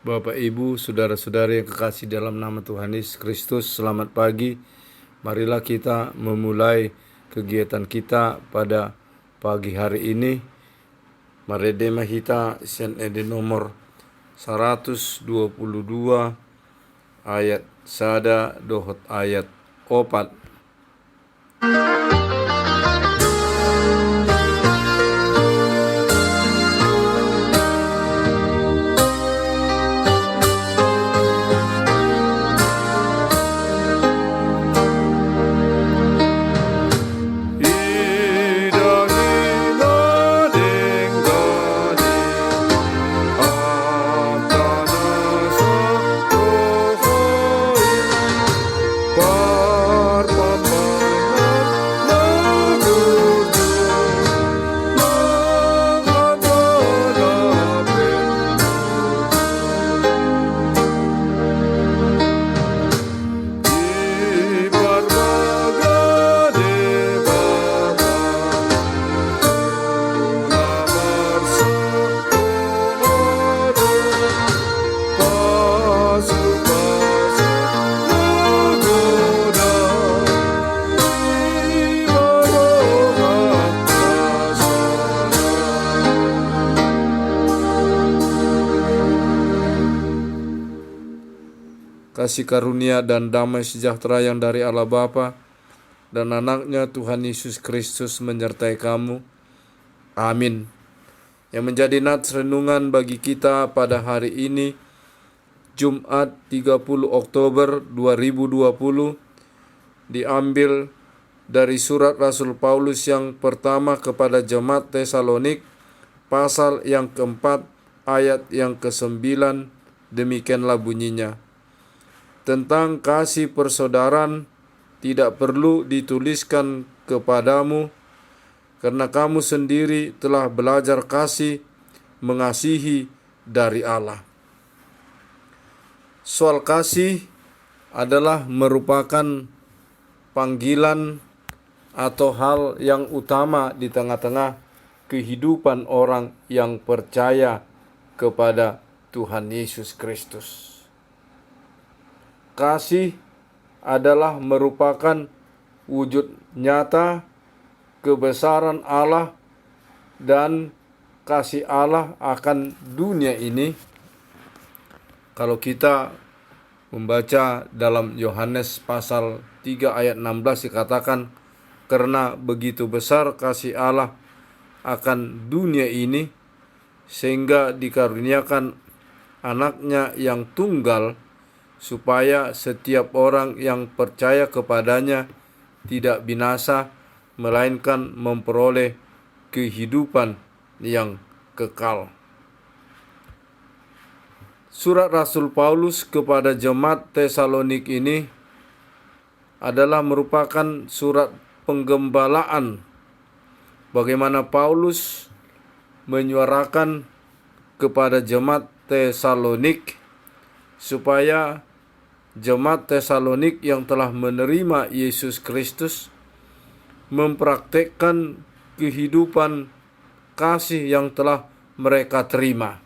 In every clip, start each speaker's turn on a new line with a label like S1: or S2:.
S1: Bapak, Ibu, saudara-saudari yang kekasih dalam nama Tuhan Yesus Kristus, selamat pagi. Marilah kita memulai kegiatan kita pada pagi hari ini. Maredema kita sen ede nomor 122 ayat sada dohot ayat 4. Kasih karunia dan damai sejahtera yang dari Allah Bapa dan anaknya Tuhan Yesus Kristus menyertai kamu. Amin. Yang menjadi nats renungan bagi kita pada hari ini, Jumat 30 Oktober 2020, diambil dari surat Rasul Paulus yang pertama kepada jemaat Tesalonik, pasal yang keempat, ayat yang ke-9, demikianlah bunyinya. Tentang kasih persaudaraan tidak perlu dituliskan kepadamu, karena kamu sendiri telah belajar kasih mengasihi dari Allah. Soal kasih adalah merupakan panggilan atau hal yang utama di tengah-tengah kehidupan orang yang percaya kepada Tuhan Yesus Kristus. Kasih adalah merupakan wujud nyata kebesaran Allah dan kasih Allah akan dunia ini. Kalau kita membaca dalam Yohanes pasal 3 ayat 16 dikatakan, karena begitu besar kasih Allah akan dunia ini sehingga dikaruniakan anaknya yang tunggal, supaya setiap orang yang percaya kepadanya tidak binasa, melainkan memperoleh kehidupan yang kekal. Surat Rasul Paulus kepada jemaat Tesalonik ini adalah merupakan surat penggembalaan, bagaimana Paulus menyuarakan kepada jemaat Tesalonik supaya jemaat Tesalonik yang telah menerima Yesus Kristus mempraktekkan kehidupan kasih yang telah mereka terima.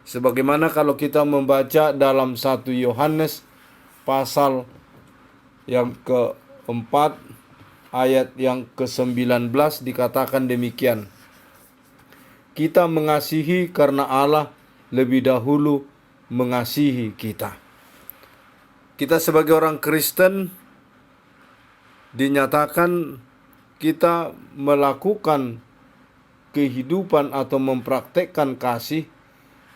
S1: Sebagaimana kalau kita membaca dalam 1 Yohanes pasal yang keempat ayat yang ke-19 dikatakan demikian. Kita mengasihi karena Allah lebih dahulu mengasihi kita. Kita sebagai orang Kristen dinyatakan kita melakukan kehidupan atau mempraktekkan kasih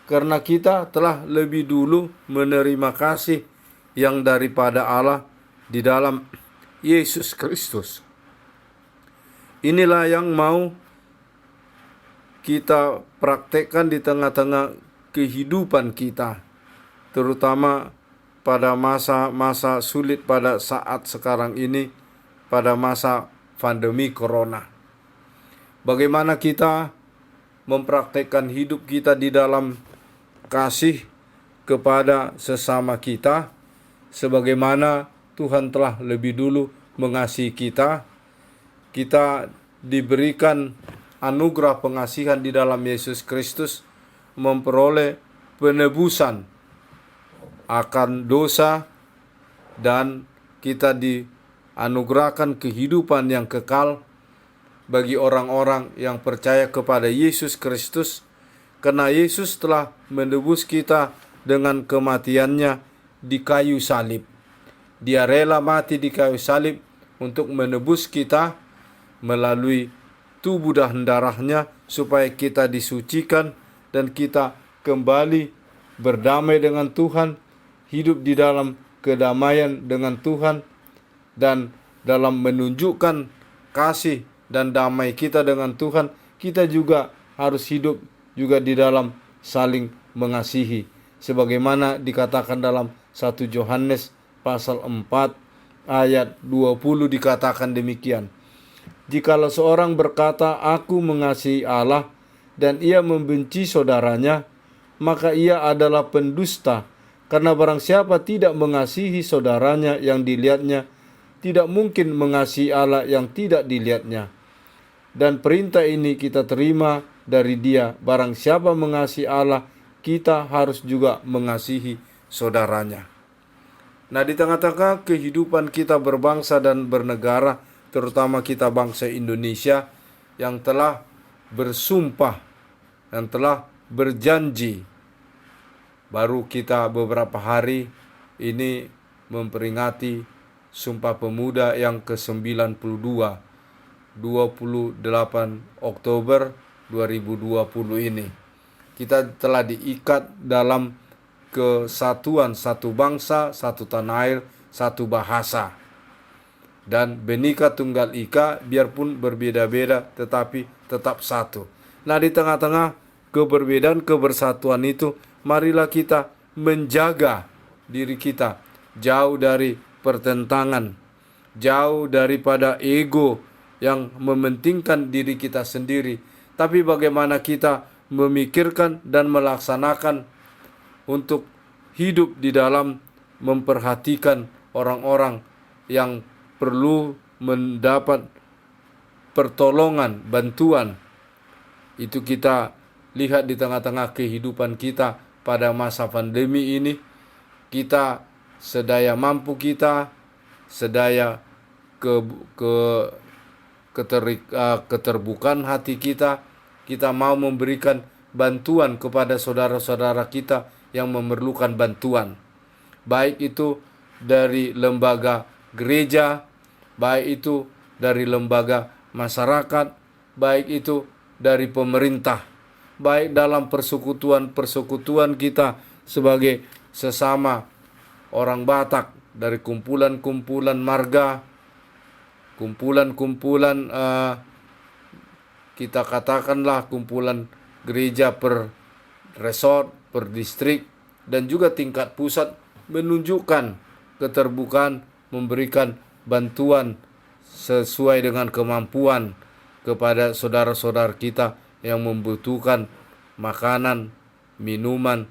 S1: karena kita telah lebih dulu menerima kasih yang daripada Allah di dalam Yesus Kristus. Inilah yang mau kita praktekkan di tengah-tengah kehidupan kita, terutama pada masa-masa sulit pada saat sekarang ini, pada masa pandemi corona. Bagaimana kita mempraktekkan hidup kita di dalam kasih kepada sesama kita, sebagaimana Tuhan telah lebih dulu mengasihi kita. Kita diberikan anugerah pengasihan di dalam Yesus Kristus, memperoleh penebusan akan dosa, dan kita dianugerahkan kehidupan yang kekal bagi orang-orang yang percaya kepada Yesus Kristus, karena Yesus telah menebus kita dengan kematiannya di kayu salib. Dia rela mati di kayu salib untuk menebus kita melalui tubuh dan darahnya, supaya kita disucikan dan kita kembali berdamai dengan Tuhan, hidup di dalam kedamaian dengan Tuhan, dan dalam menunjukkan kasih dan damai kita dengan Tuhan, kita juga harus hidup juga di dalam saling mengasihi. Sebagaimana dikatakan dalam 1 Yohanes pasal 4 ayat 20 dikatakan demikian. Jikalau seorang berkata, "Aku mengasihi Allah," dan ia membenci saudaranya, maka ia adalah pendusta. Karena barang siapa tidak mengasihi saudaranya yang dilihatnya, tidak mungkin mengasihi Allah yang tidak dilihatnya. Dan perintah ini kita terima dari Dia, barang siapa mengasihi Allah, kita harus juga mengasihi saudaranya. Nah, di tengah-tengah kehidupan kita berbangsa dan bernegara, terutama kita bangsa Indonesia yang telah bersumpah, yang telah berjanji, baru kita beberapa hari ini memperingati Sumpah Pemuda yang ke-92, 28 Oktober 2020 ini. Kita telah diikat dalam kesatuan satu bangsa, satu tanah air, satu bahasa. Dan Bhinneka Tunggal Ika, biarpun berbeda-beda tetapi tetap satu. Nah, di tengah-tengah keberbedaan kebersatuan itu, marilah kita menjaga diri kita jauh dari pertentangan, jauh daripada ego yang mementingkan diri kita sendiri, tapi bagaimana kita memikirkan dan melaksanakan untuk hidup di dalam memperhatikan orang-orang yang perlu mendapat pertolongan, bantuan. Itu kita lihat di tengah-tengah kehidupan kita pada masa pandemi ini. Kita sedaya mampu kita, sedaya keterbukaan hati kita, kita mau memberikan bantuan kepada saudara-saudara kita yang memerlukan bantuan. Baik itu dari lembaga gereja, baik itu dari lembaga masyarakat, baik itu dari pemerintah, baik dalam persekutuan kita sebagai sesama orang Batak, dari kumpulan-kumpulan marga, kumpulan-kumpulan kita katakanlah kumpulan gereja per resort, per distrik, dan juga tingkat pusat, menunjukkan keterbukaan, memberikan bantuan sesuai dengan kemampuan kepada saudara-saudara kita yang membutuhkan makanan, minuman,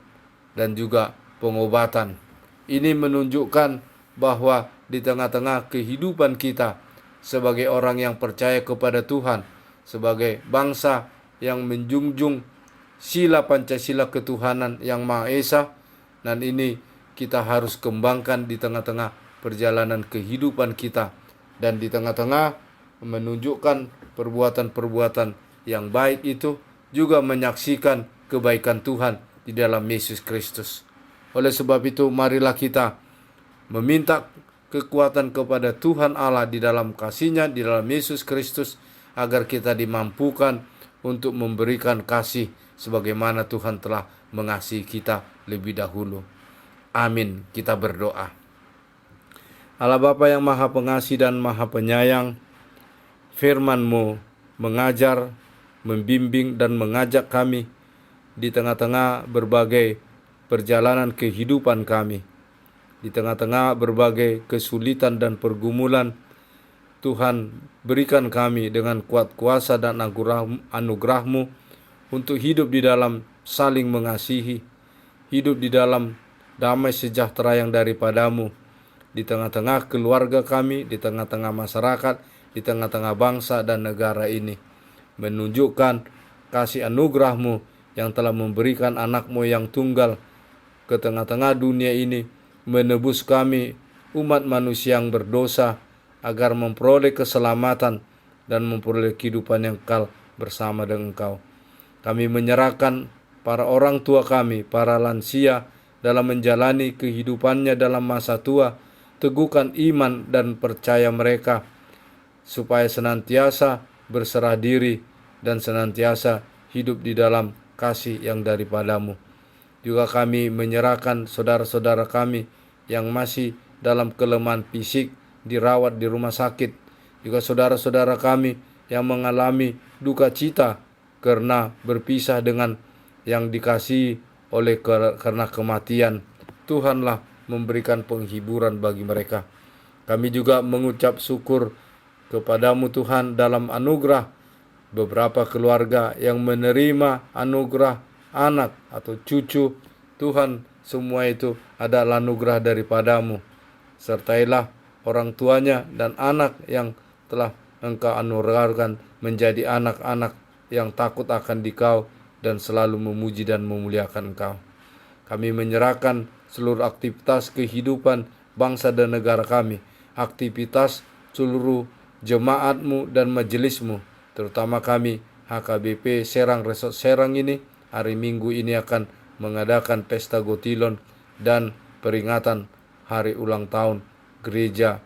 S1: dan juga pengobatan. Ini menunjukkan bahwa di tengah-tengah kehidupan kita sebagai orang yang percaya kepada Tuhan, sebagai bangsa yang menjunjung sila Pancasila ketuhanan yang Maha Esa, dan ini kita harus kembangkan di tengah-tengah perjalanan kehidupan kita, dan di tengah-tengah menunjukkan perbuatan-perbuatan yang baik itu juga menyaksikan kebaikan Tuhan di dalam Yesus Kristus. Oleh sebab itu, marilah kita meminta kekuatan kepada Tuhan Allah di dalam kasih-Nya, di dalam Yesus Kristus, agar kita dimampukan untuk memberikan kasih sebagaimana Tuhan telah mengasihi kita lebih dahulu. Amin. Kita berdoa. Allah Bapa yang Maha Pengasih dan Maha Penyayang, firman-Mu mengajar, membimbing, dan mengajak kami di tengah-tengah berbagai perjalanan kehidupan kami. Di tengah-tengah berbagai kesulitan dan pergumulan, Tuhan berikan kami dengan kuat kuasa dan anugerah-Mu untuk hidup di dalam saling mengasihi, hidup di dalam damai sejahtera yang daripada-Mu, di tengah-tengah keluarga kami, di tengah-tengah masyarakat, di tengah-tengah bangsa dan negara ini. Menunjukkan kasih anugerah-Mu yang telah memberikan anak-Mu yang tunggal ke tengah-tengah dunia ini, menebus kami umat manusia yang berdosa, agar memperoleh keselamatan dan memperoleh kehidupan yang kekal bersama dengan Engkau. Kami menyerahkan para orang tua kami, para lansia, dalam menjalani kehidupannya dalam masa tua. Teguhkan iman dan percaya mereka, supaya senantiasa berserah diri dan senantiasa hidup di dalam kasih yang daripada-Mu. Juga kami menyerahkan saudara-saudara kami yang masih dalam kelemahan fisik, dirawat di rumah sakit. Juga saudara-saudara kami yang mengalami duka cita karena berpisah dengan yang dikasihi oleh karena kematian. Tuhanlah memberikan penghiburan bagi mereka. Kami juga mengucap syukur kepada-Mu Tuhan dalam anugerah beberapa keluarga yang menerima anugerah anak atau cucu. Tuhan, semua itu adalah anugerah daripada-Mu. Sertailah orang tuanya dan anak yang telah Engkau anugerahkan menjadi anak-anak yang takut akan Dikau dan selalu memuji dan memuliakan Engkau. Kami menyerahkan seluruh aktivitas kehidupan bangsa dan negara kami, aktivitas seluruh jemaat-Mu dan majelis-Mu, terutama kami HKBP Serang Resort Serang ini. Hari Minggu ini akan mengadakan pesta Gotilon dan peringatan hari ulang tahun gereja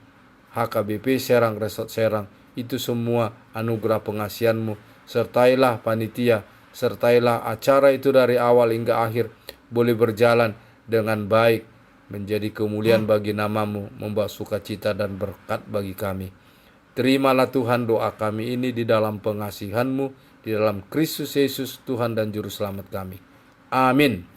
S1: HKBP Serang Resort Serang. Itu semua anugerah pengasihan-Mu. Sertailah panitia, sertailah acara itu dari awal hingga akhir boleh berjalan dengan baik, menjadi kemuliaan bagi nama-Mu, membawa sukacita dan berkat bagi kami. Terimalah Tuhan doa kami ini di dalam pengasihan-Mu, di dalam Kristus Yesus Tuhan dan Juru Selamat kami. Amin.